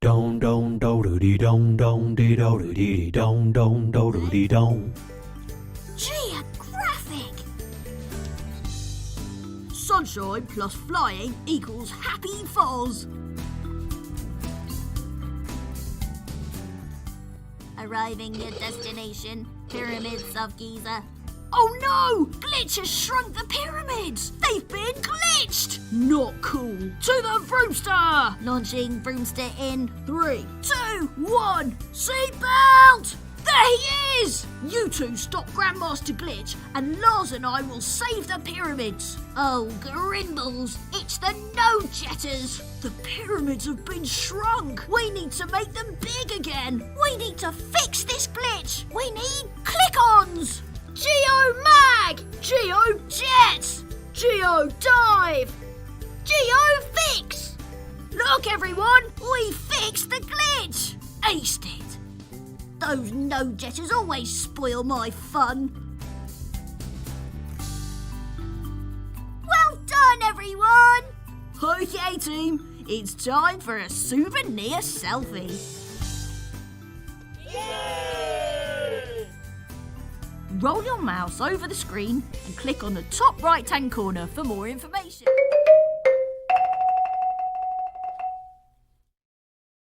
Don don do do dee don don dee do do dee don don do do dee don. Geographic. Sunshine plus flying equals happy falls. Arriving at destination, Pyramids of Giza. Oh no! Glitch has shrunk the pyramids! They've been glitched! Not cool. To the Broomster! Launching Broomster in 3, 2, 1, seatbelt! There he is! You two stop Grandmaster Glitch and Lars and I will save the pyramids. Oh, Grimbles, it's the no-jetters. The pyramids have been shrunk. We need to make them big again. We need to fix this glitch. We need click-ons. Geo-mag! Geo-jets! Geo-dive! Geo-fix! Look, everyone, we fixed the glitch. Aced it. Those no-jetters always spoil my fun. Well done, everyone! Okay, team, it's time for a souvenir selfie. Yay! Roll your mouse over the screen and click on the top right-hand corner for more information.